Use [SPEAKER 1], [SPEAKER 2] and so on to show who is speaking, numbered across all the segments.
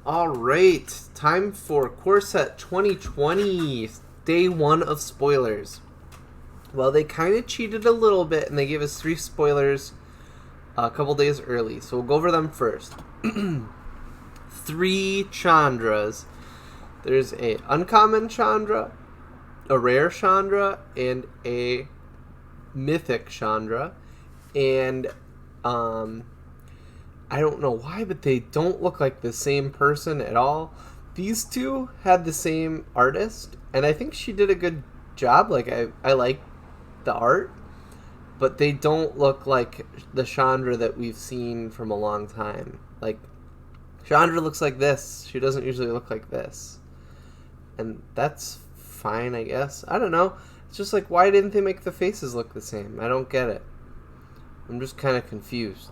[SPEAKER 1] All right, time for Core Set 2020, day 1 of spoilers. Well, they kind of cheated a little bit, and they gave us 3 spoilers a couple days early, so we'll go over them first. 3 Chandras. There's a uncommon Chandra, a rare Chandra, and a mythic Chandra, and I don't know why, but they don't look like the same person at all. These two had the same artist, and I think she did a good job. Like, I like the art, but they don't look like the Chandra that we've seen from a long time. Like, Chandra looks like this. She doesn't usually look like this. And that's fine, I guess. I don't know. It's just like, why didn't they make the faces look the same? I don't get it. I'm just kind of confused.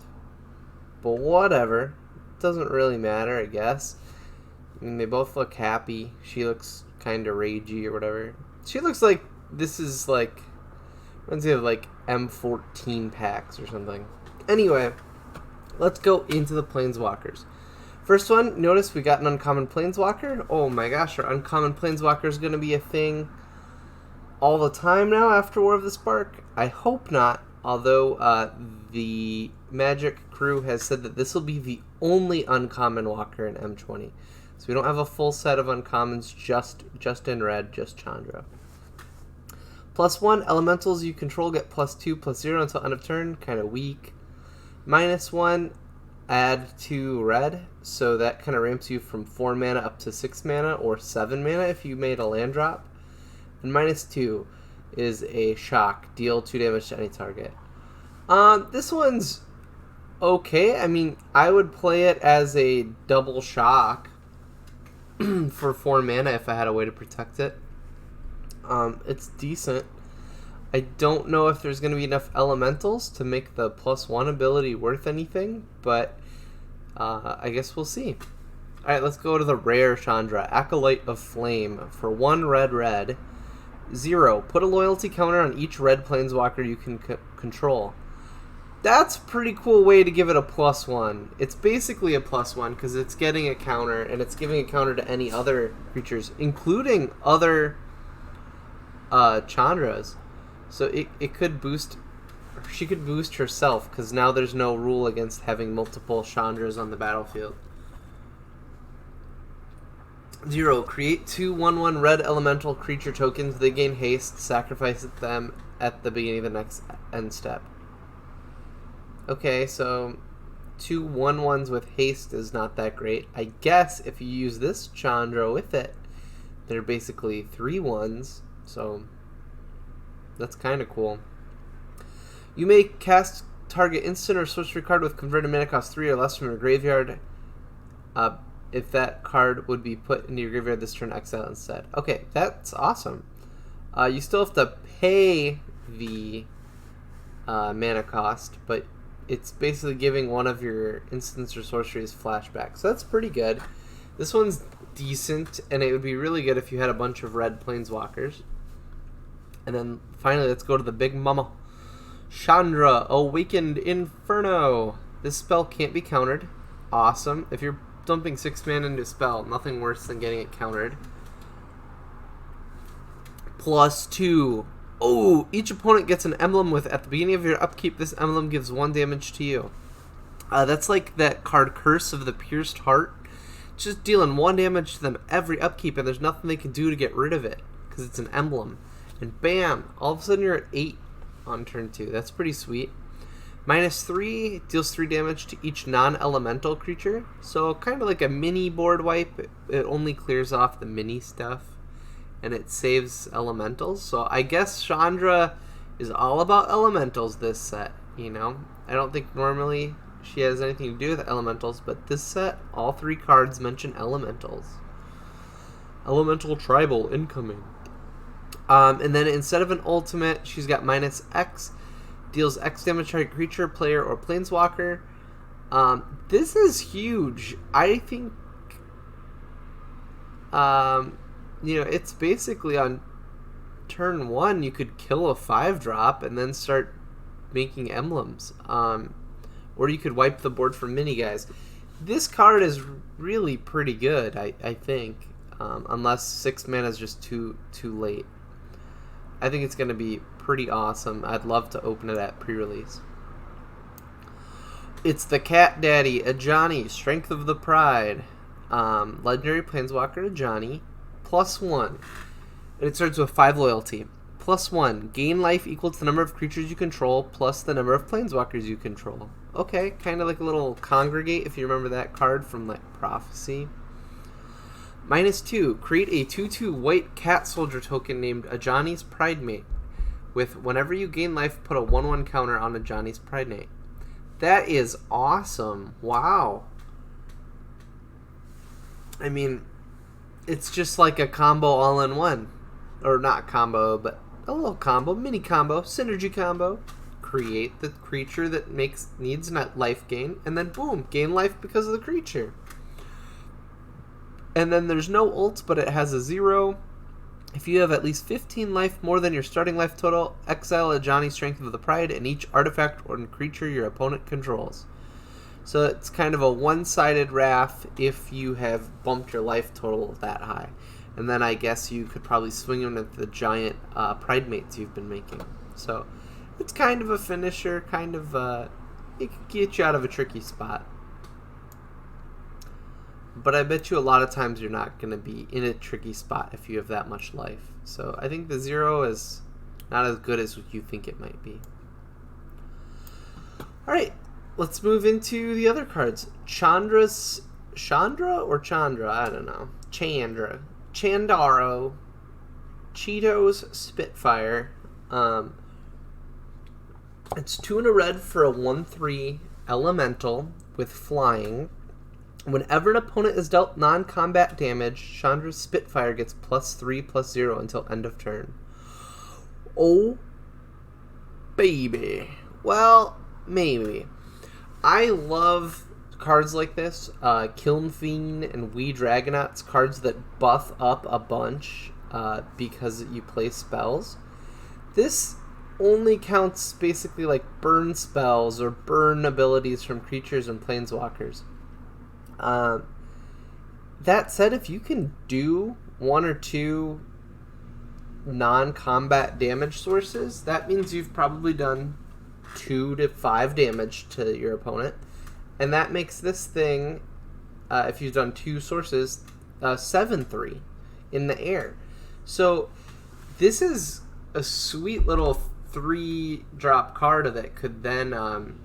[SPEAKER 1] But whatever. It doesn't really matter, I guess. I mean, they both look happy. She looks kind of ragey or whatever. She looks like this is like, reminds me of like M14 packs or something. Anyway, let's go into the Planeswalkers. First one, notice we got an uncommon Planeswalker. Oh my gosh, our uncommon Planeswalker is going to be a thing all the time now after War of the Spark? I hope not. Although the Magic crew has said that this will be the only uncommon walker in M20. So we don't have a full set of uncommons just in red, just Chandra. +1, elementals you control get +2/+0 until end of turn. Kind of weak. -1, add 2 red. So that kind of ramps you from 4 mana up to 6 mana or 7 mana if you made a land drop. And -2 is a shock. Deal 2 damage to any target. This one's okay. I mean, I would play it as a double shock for 4 mana if I had a way to protect it. It's decent. I don't know if there's going to be enough elementals to make the +1 ability worth anything, but I guess we'll see. Alright, let's go to the rare Chandra. Acolyte of Flame. For 1 red. 0. Put a loyalty counter on each red planeswalker you can control. That's a pretty cool way to give it a +1. It's basically a +1 because it's getting a counter, and it's giving a counter to any other creatures, including other Chandras. So it could boost... She could boost herself because now there's no rule against having multiple Chandras on the battlefield. 0. Create 2 1/1 red elemental creature tokens. They gain haste. Sacrifice them at the beginning of the next end step. Okay, so 2 1/1s with haste is not that great. I guess if you use this Chandra with it, they're basically 3 1s. So that's kind of cool. You may cast target instant or sorcery card with converted mana cost 3 or less from your graveyard. If that card would be put into your graveyard this turn, exile instead. Okay, that's awesome. You still have to pay the mana cost, but it's basically giving one of your instants or sorceries flashback. So that's pretty good. This one's decent, and it would be really good if you had a bunch of red planeswalkers. And then finally, let's go to the big mama. Chandra, Awakened Inferno. This spell can't be countered. Awesome. If you're dumping 6 mana into a spell, nothing worse than getting it countered. +2. Oh, each opponent gets an emblem with at the beginning of your upkeep. This emblem gives 1 damage to you. That's like that card Curse of the Pierced Heart. Just dealing 1 damage to them every upkeep, and there's nothing they can do to get rid of it because it's an emblem. And bam, all of a sudden you're at 8 on turn 2. That's pretty sweet. -3 deals 3 damage to each non-elemental creature. So kind of like a mini board wipe. It only clears off the mini stuff, and it saves elementals. So I guess Chandra is all about elementals this set, you know? I don't think normally she has anything to do with elementals, but this set, all 3 cards mention elementals. Elemental Tribal incoming. And then instead of an ultimate, she's got -X. Deals X damage to a creature, player, or planeswalker. This is huge. I think, it's basically on turn 1, you could kill a 5-drop and then start making emblems. Or you could wipe the board for mini guys. This card is really pretty good, I think. Unless 6 mana is just too late. I think it's going to be pretty awesome. I'd love to open it at pre-release. It's the Cat Daddy, Ajani, Strength of the Pride. Legendary Planeswalker Ajani, +1. And it starts with 5 loyalty. +1. Gain life equal to the number of creatures you control plus the number of Planeswalkers you control. Okay, kind of like a little Congregate, if you remember that card from like Prophecy. -2. Create a 2/2 white cat soldier token named Ajani's Pridemate. With whenever you gain life, put a 1/1 counter on Ajani's Pridemate. That is awesome. Wow. I mean, it's just like a combo all in one. Or not combo, but a little combo, mini combo, synergy combo. Create the creature that needs net life gain, and then boom, gain life because of the creature. And then there's no ult, but it has a 0. If you have at least 15 life more than your starting life total, exile Ajani's Strength of the Pride and each artifact or creature your opponent controls. So it's kind of a one-sided wrath if you have bumped your life total that high. And then I guess you could probably swing them at the giant Pridemates you've been making. So it's kind of a finisher, kind of it can get you out of a tricky spot. But I bet you a lot of times you're not going to be in a tricky spot if you have that much life. So I think the 0 is not as good as you think it might be. Alright, let's move into the other cards. Chandra? I don't know. Chandaro. Cheetos Spitfire. It's 2 and a red for a 1/3 elemental with flying. Whenever an opponent is dealt non-combat damage, Chandra's Spitfire gets +3/+0 until end of turn. Oh, baby. Well, maybe. I love cards like this. Kiln Fiend and We Dragonauts, cards that buff up a bunch because you play spells. This only counts basically like burn spells or burn abilities from creatures and planeswalkers. That said, if you can do 1 or 2 non-combat damage sources, that means you've probably done 2 to 5 damage to your opponent, and that makes this thing, if you've done 2 sources, 7/3 in the air. So this is a sweet little 3-drop card that could then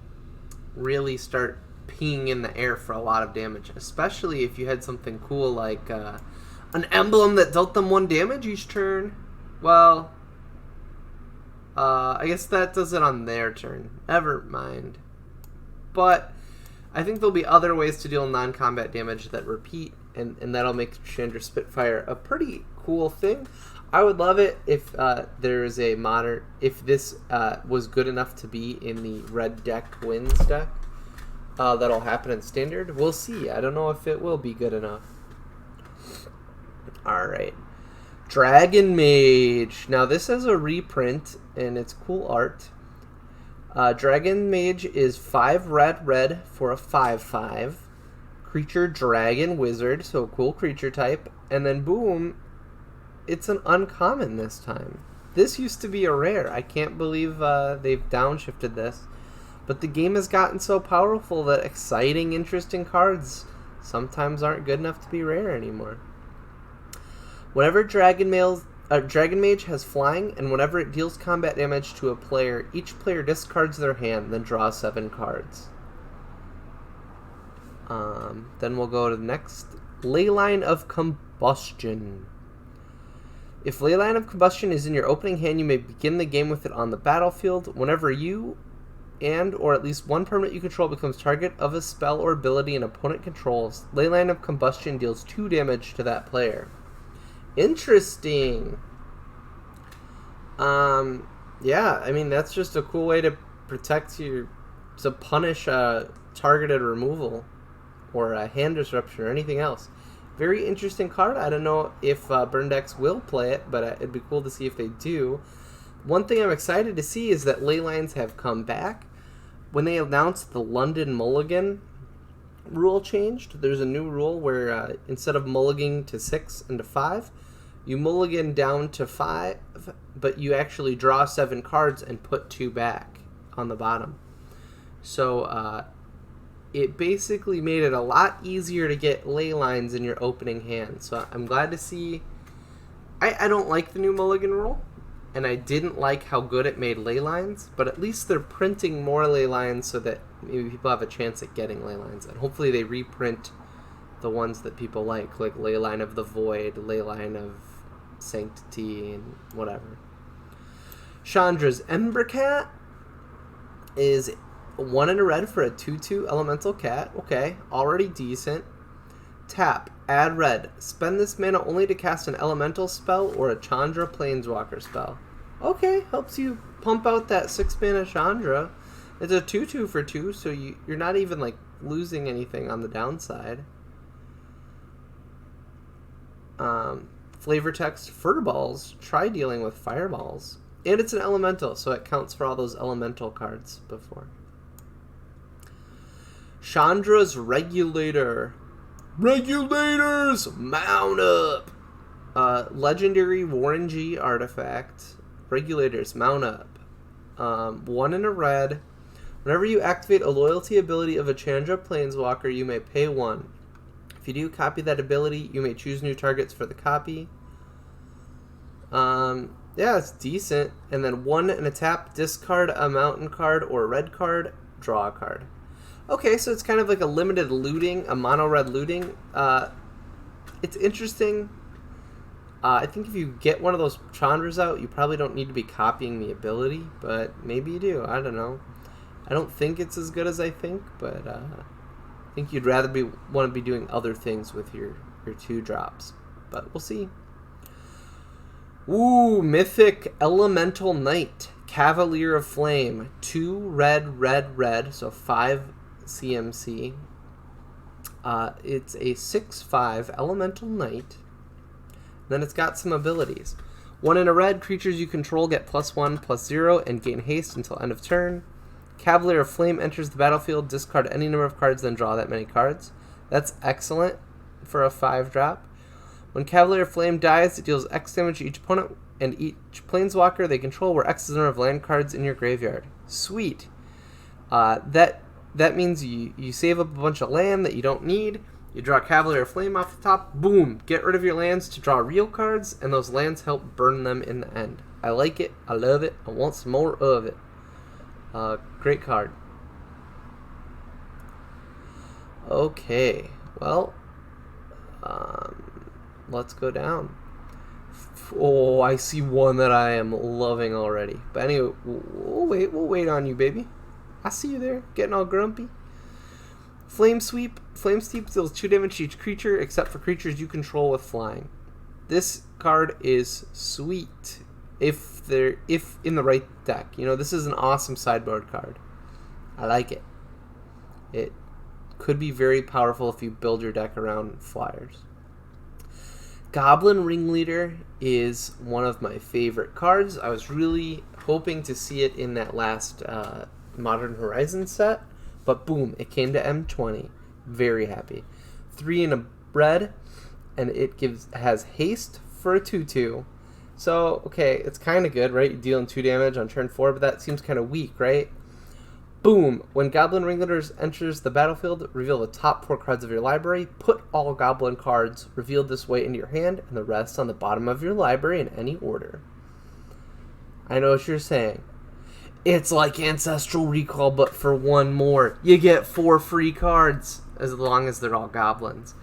[SPEAKER 1] really start peeing in the air for a lot of damage, especially if you had something cool like an emblem that dealt them 1 damage each turn. Well, I guess that does it on their turn. Never mind. But I think there'll be other ways to deal non-combat damage that repeat, and that'll make Chandra Spitfire a pretty cool thing. I would love it if there is a modern, if this was good enough to be in the red deck wins deck. That'll happen in Standard. We'll see. I don't know if it will be good enough. Alright. Dragon Mage. Now this has a reprint, and it's cool art. Dragon Mage is 5 red for a 5/5. Creature Dragon Wizard, so a cool creature type. And then boom, it's an uncommon this time. This used to be a rare. I can't believe they've downshifted this. But the game has gotten so powerful that exciting, interesting cards sometimes aren't good enough to be rare anymore. Whenever Dragon Mage has flying, and whenever it deals combat damage to a player, each player discards their hand, then draws 7 cards. Then we'll go to the next. Leyline of Combustion. If Leyline of Combustion is in your opening hand, you may begin the game with it on the battlefield. Whenever you or at least one permanent you control becomes target of a spell or ability an opponent controls, Leyline of Combustion deals 2 damage to that player. Interesting. Yeah, I mean, that's just a cool way to to punish targeted removal or a hand disruption or anything else. Very interesting card. I don't know if burn decks will play it, but it'd be cool to see if they do. One thing I'm excited to see is that Leylines have come back. When they announced the London Mulligan, rule changed. There's a new rule where instead of mulliganing to 6 and to 5, you mulligan down to 5, but you actually draw 7 cards and put 2 back on the bottom. So it basically made it a lot easier to get Leylines in your opening hand. So I'm glad to see. I don't like the new mulligan rule, and I didn't like how good it made Leylines, but at least they're printing more Leylines so that maybe people have a chance at getting Leylines, and hopefully they reprint the ones that people like Leyline of the Void, Leyline of Sanctity, and whatever. Chandra's Ember Cat is 1 and a red for a 2/2 elemental cat. Okay, already decent. Tap, add red. Spend this mana only to cast an elemental spell or a Chandra planeswalker spell. Okay, helps you pump out that 6 mana Chandra. It's a 2/2 for 2, so you're not even like losing anything on the downside. Flavor text, Furballs. Try dealing with fireballs. And it's an elemental, so it counts for all those elemental cards before. Chandra's Regulator. Regulators, mount up. Legendary Warren G artifact. Regulators, mount up. 1 and a red. Whenever you activate a loyalty ability of a Chandra planeswalker, you may pay 1. If you do copy that ability, you may choose new targets for the copy. Yeah, it's decent. And then 1 and a tap, discard a mountain card or a red card, draw a card. Okay, so it's kind of like a limited looting, a mono-red looting. It's interesting. I think if you get one of those Chandras out, you probably don't need to be copying the ability, but maybe you do. I don't know. I don't think it's as good as I think, but I think you'd rather want to be doing other things with your 2 drops. But we'll see. Ooh, Mythic Elemental Knight, Cavalier of Flame. 2 red, red, red, so 5 CMC. It's a 6/5 Elemental Knight. Then it's got some abilities. 1 in a red, creatures you control get +1/+0 and gain haste until end of turn. Cavalier of Flame enters the battlefield, discard any number of cards, then draw that many cards. That's excellent for a 5-drop. When Cavalier of Flame dies, it deals X damage to each opponent and each planeswalker they control, where X is the number of land cards in your graveyard. Sweet. That means you save up a bunch of land that you don't need. You draw Cavalier of Flame off the top. Boom. Get rid of your lands to draw real cards, and those lands help burn them in the end. I like it. I love it. I want some more of it. Great card. Okay. Well, let's go down. Oh, I see one that I am loving already. But anyway, we'll wait on you, baby. I see you there, getting all grumpy. Flame Sweep. Flame Sweep deals 2 damage to each creature, except for creatures you control with flying. This card is sweet if in the right deck. You know, this is an awesome sideboard card. I like it. It could be very powerful if you build your deck around flyers. Goblin Ringleader is one of my favorite cards. I was really hoping to see it in that last Modern Horizons set, but boom, it came to M20. Very happy. 3 in a red, and it has haste for a 2/2. So, okay, it's kind of good, right? You're dealing 2 damage on turn 4, but that seems kind of weak, right? Boom. When Goblin Ringleader enters the battlefield, reveal the top 4 cards of your library. Put all Goblin cards revealed this way into your hand, and the rest on the bottom of your library in any order. I know what you're saying. It's like Ancestral Recall, but for 1 more. You get 4 free cards, as long as they're all Goblins.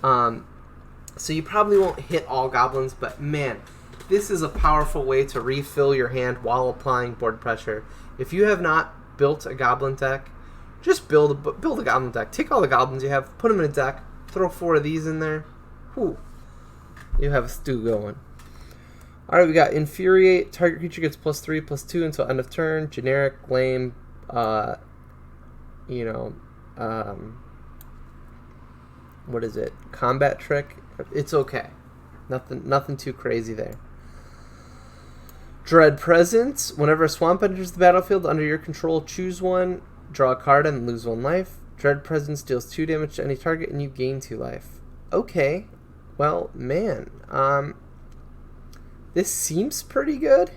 [SPEAKER 1] So you probably won't hit all Goblins, but man, this is a powerful way to refill your hand while applying board pressure. If you have not built a Goblin deck, just build a Goblin deck. Take all the Goblins you have, put them in a deck, throw 4 of these in there. Whew. You have a stew going. Alright, we got Infuriate. Target creature gets +3/+2 until end of turn. Generic, lame, what is it? Combat Trick. It's okay. Nothing too crazy there. Dread Presence. Whenever a swamp enters the battlefield under your control, choose one, draw a card, and lose 1 life. Dread Presence deals 2 damage to any target and you gain 2 life. Okay. Well, man. This seems pretty good.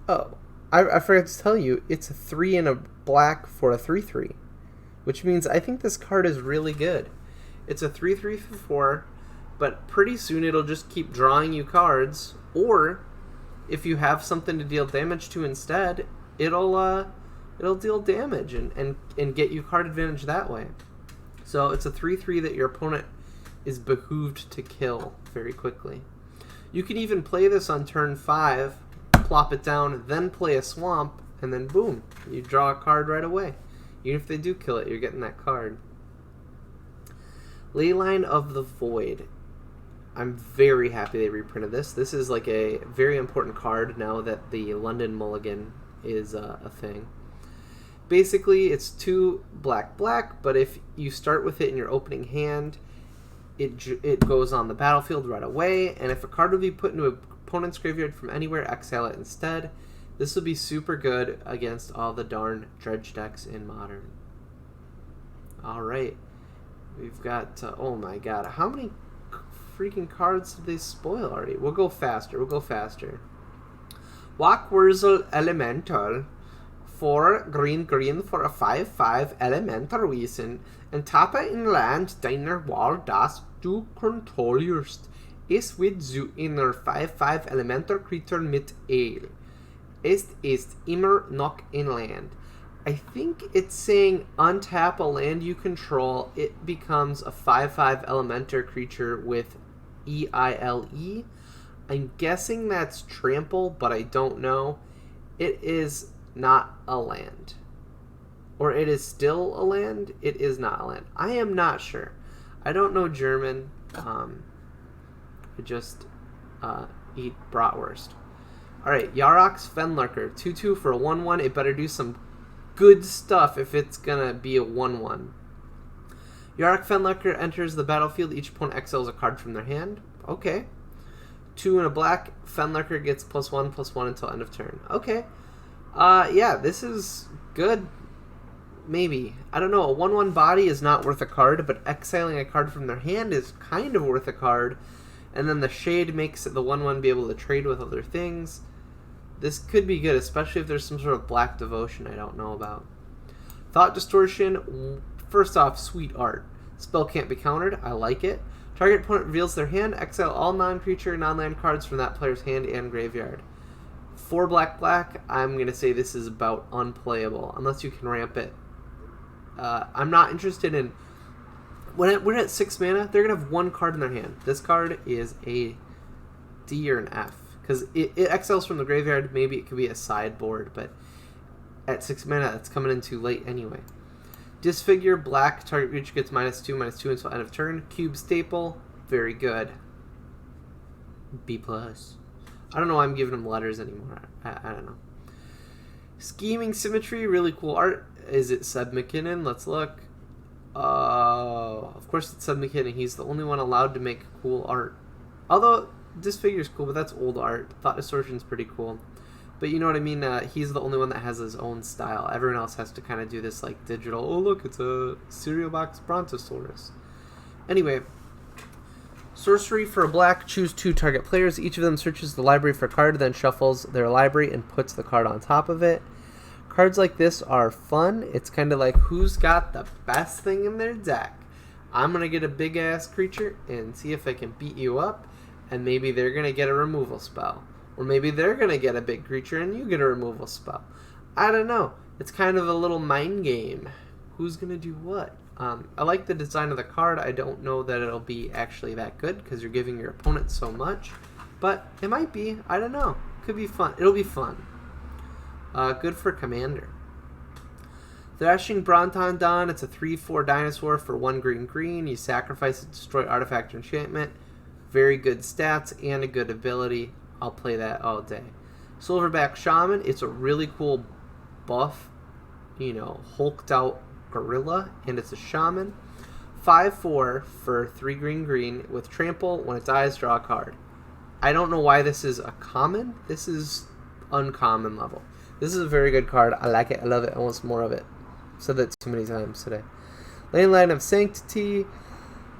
[SPEAKER 1] Oh. I forgot to tell you, it's a 3 and a black for a 3/3. Which means I think this card is really good. It's a 3/3 for 4, but pretty soon it'll just keep drawing you cards. Or, if you have something to deal damage to instead, it'll deal damage and get you card advantage that way. So it's a 3/3 that your opponent is behooved to kill very quickly. You can even play this on turn 5, plop it down, then play a swamp, and then boom, you draw a card right away. Even if they do kill it, you're getting that card. Leyline of the Void. I'm very happy they reprinted this. This is like a very important card now that the London Mulligan is a thing. Basically, it's 2 black, but if you start with it in your opening hand, it goes on the battlefield right away, and if a card will be put into an opponent's graveyard from anywhere, exile it instead. This will be super good against all the darn dredge decks in Modern. Alright. We've got, oh my god, how many freaking cards did they spoil already? We'll go faster, Wackwurzel Elemental. 4 green for a 5/5 Elemental Wesen. And Tapa in Land deiner Wahl, das du kontrollierst, ist with zu einer 5/5 Elemental Creature mit Ale. Ist immer noch in Land. I think it's saying untap a land you control, it becomes a 5/5 Elemental creature with EILE. I'm guessing that's trample, but I don't know. It is not a land. Or it is still a land? It is not a land. I am not sure. I don't know German. I just eat bratwurst. Alright, Yarok's Fenlurker. 2/2 for a 1/1. It better do some good stuff if it's gonna be a 1/1. Yarok Fenlurker enters the battlefield. Each opponent exiles a card from their hand. Okay. 2 and a black. Fenlurker gets +1/+1 until end of turn. Okay. Yeah, this is good. Maybe. I don't know. A 1/1 body is not worth a card, but exiling a card from their hand is kind of worth a card. And then the Shade makes the 1/1 be able to trade with other things. This could be good, especially if there's some sort of black devotion I don't know about. Thought Distortion. First off, sweet art. Spell can't be countered. I like it. Target opponent reveals their hand. Exile all non-creature, non-land cards from that player's hand and graveyard. 4 black. I'm going to say this is about unplayable, unless you can ramp it. I'm not interested in... When we're at 6 mana, they're going to have 1 card in their hand. This card is a D or an F. Because it exiles from the graveyard. Maybe it could be a sideboard, but at 6 mana, it's coming in too late anyway. Disfigure, black, target creature gets -2/-2 until end of turn. Cube Staple, very good. B+. I don't know why I'm giving them letters anymore. I don't know. Scheming Symmetry, really cool art. Is it Seb McKinnon? Let's look. Of course it's Seb McKinnon. He's the only one allowed to make cool art. Although, Disfigure's cool, but that's old art. Thought Distortion's pretty cool. But you know what I mean? He's the only one that has his own style. Everyone else has to kind of do this like digital, oh look, it's a cereal box Brontosaurus. Anyway, sorcery for a black, choose 2 target players. Each of them searches the library for a card, then shuffles their library and puts the card on top of it. Cards like this are fun. It's kind of like who's got the best thing in their deck. I'm going to get a big ass creature and see if I can beat you up, and maybe they're going to get a removal spell. Or maybe they're going to get a big creature and you get a removal spell. I don't know. It's kind of a little mind game. Who's going to do what? I like the design of the card. I don't know that it'll be actually that good because you're giving your opponent so much. But it might be. I don't know. Could be fun. It'll be fun. Good for Commander. Thrashing Brontondon. It's a 3/4 dinosaur for 1 green. You sacrifice it, destroy artifact or enchantment. Very good stats and a good ability. I'll play that all day. Silverback Shaman. It's a really cool buff, hulked out gorilla, and it's a shaman. 5/4 for 3 green with trample. When it dies, draw a card. I don't know why this is a common. This is uncommon level. This is a very good card. I like it. I love it. I want some more of it. said that too many times today. Leyline of Sanctity.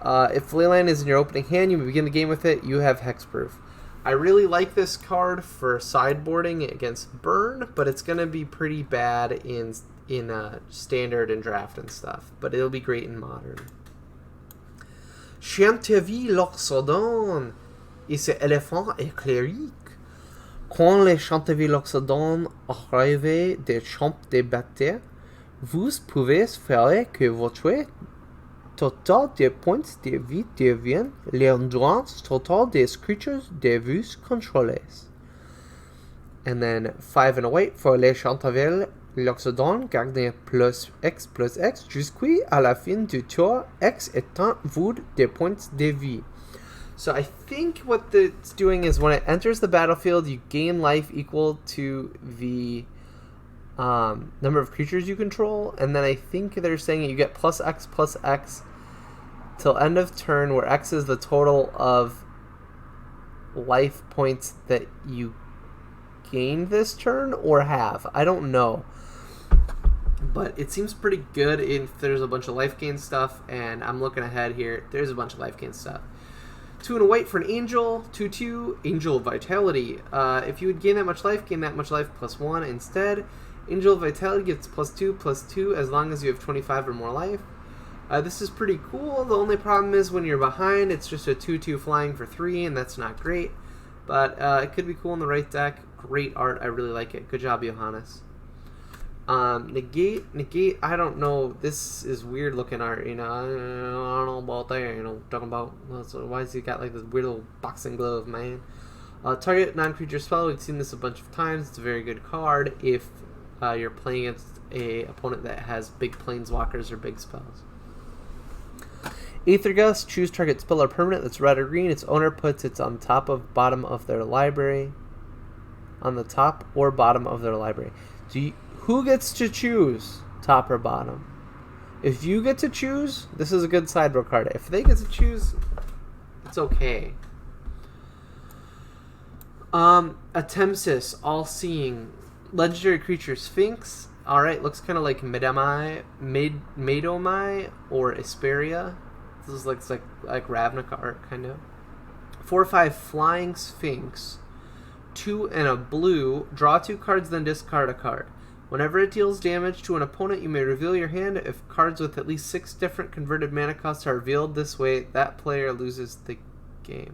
[SPEAKER 1] If Leyline is in your opening hand, you begin the game with it, you have hexproof. I really like this card for sideboarding against burn, but it's going to be pretty bad in standard and draft and stuff. But it'll be great in modern. Chantevi l'Oxodon et ce éléphant éclairique. Quand les Chantevi l'Oxodon arrivent des champs de bataille, vous pouvez faire que votre total de points de vie devient l'endurance total des creatures de vous contrôlez. And then 5 and a white for les Chantevi l'Oxodon, gardez plus X jusqu'à la fin du tour, X étant vous de points de vie. So I think what it's doing is when it enters the battlefield, you gain life equal to the number of creatures you control, and then I think they're saying you get plus X till end of turn, where X is the total of life points that you gained this turn or have. I don't know. But it seems pretty good if there's a bunch of life gain stuff, and I'm looking ahead here. There's a bunch of life gain stuff. 2 and a white for an angel, 2/2, Angel of Vitality. If you would gain that much life, gain that much life +1 instead. Angel of Vitality gets +2/+2 as long as you have 25 or more life. This is pretty cool. The only problem is when you're behind, it's just a 2/2 flying for 3, and that's not great. But it could be cool in the right deck. Great art. I really like it. Good job, Johannes. Negate, I don't know, this is weird looking art, you know, I don't know about that, you know, talking about, why has he got like this weird little boxing glove, man. Target non-creature spell, we've seen this a bunch of times, it's a very good card if you're playing against a opponent that has big planeswalkers or big spells. Aether Gust, choose target spell or permanent that's red or green, its owner puts it on top of bottom of their library, on the top or bottom of their library. Who gets to choose top or bottom? If you get to choose, this is a good sideboard card. If they get to choose, it's okay. Atempsis, All-Seeing, legendary creature Sphinx. Alright, looks kind of like Madomai or Asperia. This looks like Ravnica art, kind of. 4/5 Flying Sphinx. 2 and a blue. Draw 2 cards, then discard a card. Whenever it deals damage to an opponent, you may reveal your hand. If cards with at least 6 different converted mana costs are revealed this way, that player loses the game.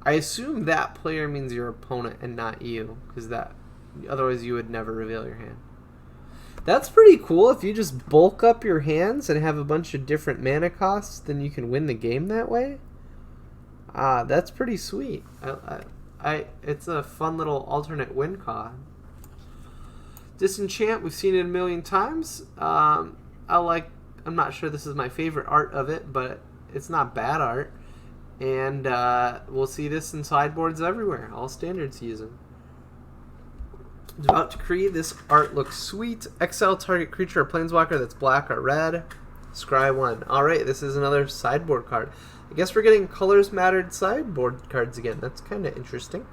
[SPEAKER 1] I assume that player means your opponent and not you, because otherwise you would never reveal your hand. That's pretty cool. If you just bulk up your hands and have a bunch of different mana costs, then you can win the game that way. That's pretty sweet. It's a fun little alternate win card. Disenchant, we've seen it a million times. I'm not sure this is my favorite art of it, but it's not bad art. And we'll see this in sideboards everywhere. All standards use them. Devout Decree, this art looks sweet. Exile target creature or planeswalker that's black or red. Scry 1. Alright, this is another sideboard card. I guess we're getting colors mattered sideboard cards again. That's kind of interesting.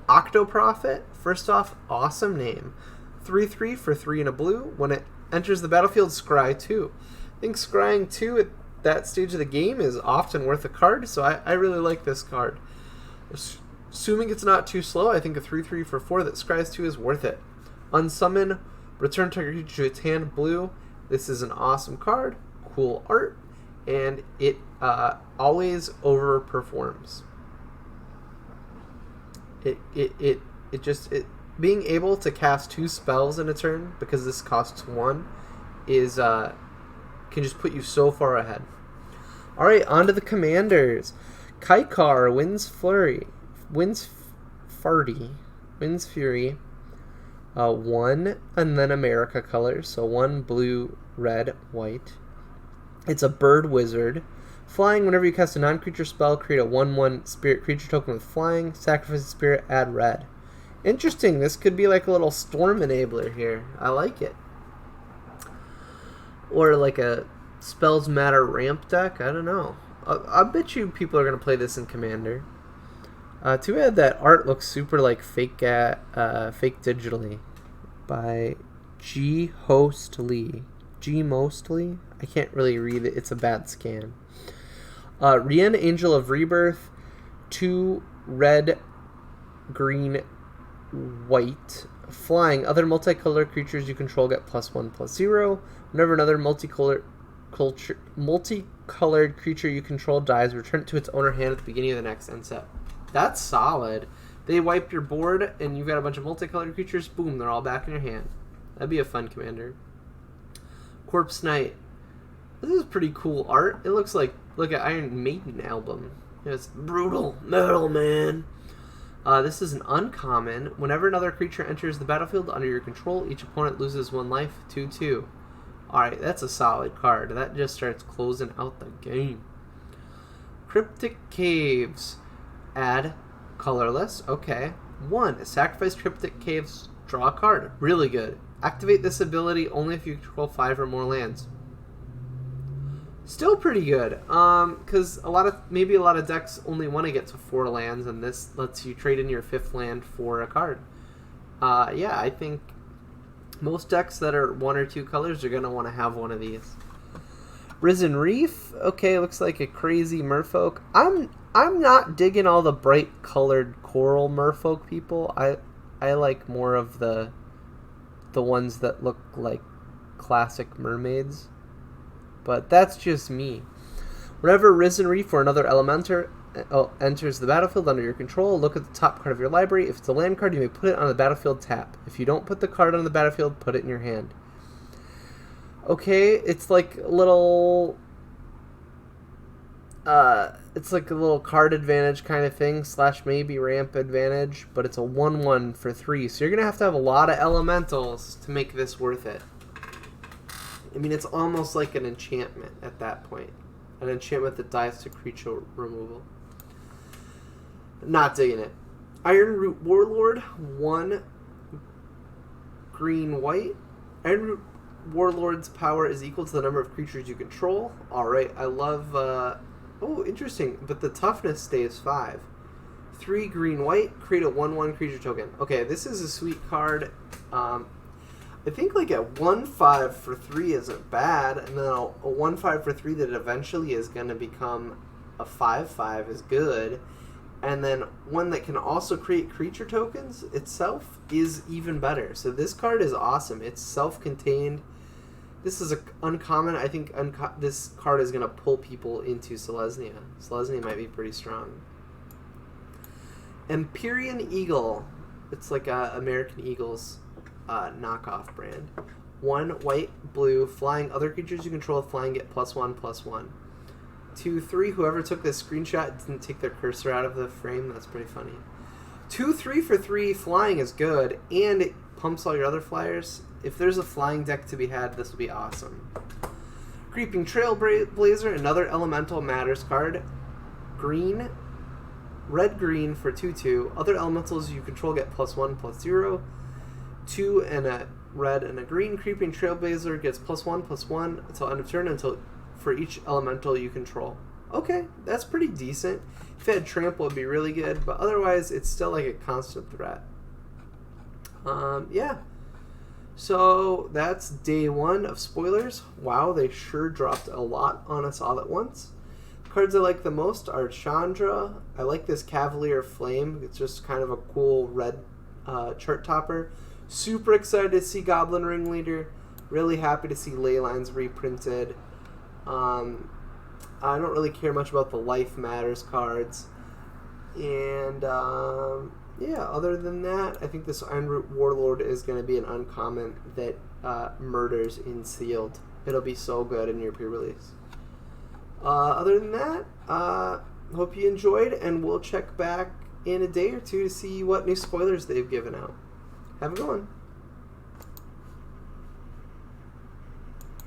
[SPEAKER 1] Octoprophet, first off, awesome name. 3/3 for 3 and a blue. When it enters the battlefield, scry 2. I think scrying 2 at that stage of the game is often worth a card, so I really like this card. Assuming it's not too slow, I think a 3/3 for 4 that scries 2 is worth it. Unsummon, return target creature to its hand, blue. This is an awesome card, cool art, and it always overperforms. Being able to cast 2 spells in a turn because this costs 1 is can just put you so far ahead. All right, on to the commanders. Kaikar, Winds Fury, 1 and then America colors, so 1 blue, red, white. It's a bird wizard. Flying, whenever you cast a non-creature spell, create a 1/1 spirit creature token with flying, sacrifice a spirit, add red. Interesting, this could be like a little storm enabler here. I like it. Or like a Spells Matter ramp deck, I don't know. I bet you people are going to play this in Commander. Too bad that art looks super like fake digitally. by G. Hostly. G. Mostly? I can't really read it. It's a bad scan. Rien, Angel of Rebirth. 2 red, green, white. Flying. Other multicolored creatures you control get +1/+0. Whenever another multicolored creature you control dies, return it to its owner hand at the beginning of the next end step. That's solid. They wipe your board, and you've got a bunch of multicolored creatures. Boom, they're all back in your hand. That'd be a fun commander. Corpse Knight. This is pretty cool art. It looks like an Iron Maiden album. It's brutal metal, man. This is an uncommon. Whenever another creature enters the battlefield under your control, each opponent loses 1 life. 2/2. Alright, that's a solid card. That just starts closing out the game. Cryptic Caves. Add colorless. Okay. 1. Sacrifice Cryptic Caves. Draw a card. Really good. Activate this ability only if you control 5 or more lands. Still pretty good. Because maybe a lot of decks only want to get to 4 lands, and this lets you trade in your 5th land for a card. Yeah, I think most decks that are 1 or 2 colors are going to want to have one of these. Risen Reef. Okay, looks like a crazy merfolk. I'm not digging all the bright colored coral merfolk people. I like more of the ones that look like classic mermaids. But that's just me. Whenever Risen Reef or another Elementor enters the battlefield under your control, look at the top card of your library. If it's a land card, you may put it on the battlefield tap. If you don't put the card on the battlefield, put it in your hand. Okay, it's like a little... it's like a little card advantage kind of thing, / maybe ramp advantage, but it's a 1/1 for 3, so you're going to have a lot of elementals to make this worth it. I mean, it's almost like an enchantment at that point. An enchantment that dies to creature removal. Not digging it. Ironroot Warlord, 1 green, white. Ironroot Warlord's power is equal to the number of creatures you control. Alright, I love... oh, interesting. But the toughness stays 5. 3 green, white. Create a 1/1 creature token. Okay, this is a sweet card. I think like a 1/5 for 3 isn't bad, and then a 1/5 for 3 that eventually is going to become a 5/5 is good, and then one that can also create creature tokens itself is even better. So this card is awesome. It's self-contained. This is a uncommon. I think this card is going to pull people into Selesnya. Selesnya might be pretty strong. Empyrean Eagle. It's like American Eagles knockoff brand. 1 white, blue, flying. Other creatures you control with flying get +1/+1. 2, 3. Whoever took this screenshot didn't take their cursor out of the frame. That's pretty funny. 2, 3 for 3. Flying is good, and it pumps all your other flyers. If there's a flying deck to be had, this will be awesome. Creeping Trailblazer, another elemental matters card. Green, red-green for 2/2. Other elementals you control get +1/+0. 2 and a red and a green. Creeping Trailblazer gets +1/+1 until end of turn for each elemental you control. Okay, that's pretty decent. If it had Trample, it would be really good, but otherwise it's still like a constant threat. Yeah. So that's day 1 of spoilers. Wow, they sure dropped a lot on us all at once. The cards I like the most are Chandra. I like this Cavalier Flame. It's just kind of a cool red chart topper. Super excited to see Goblin Ringleader. Really happy to see Leylines reprinted. I don't really care much about the Life Matters cards. And yeah, other than that, I think this Ironroot Warlord is going to be an uncommon that murders in sealed. It'll be so good in your pre-release. Other than that, hope you enjoyed, and we'll check back in a day or two to see what new spoilers they've given out. Have a good one.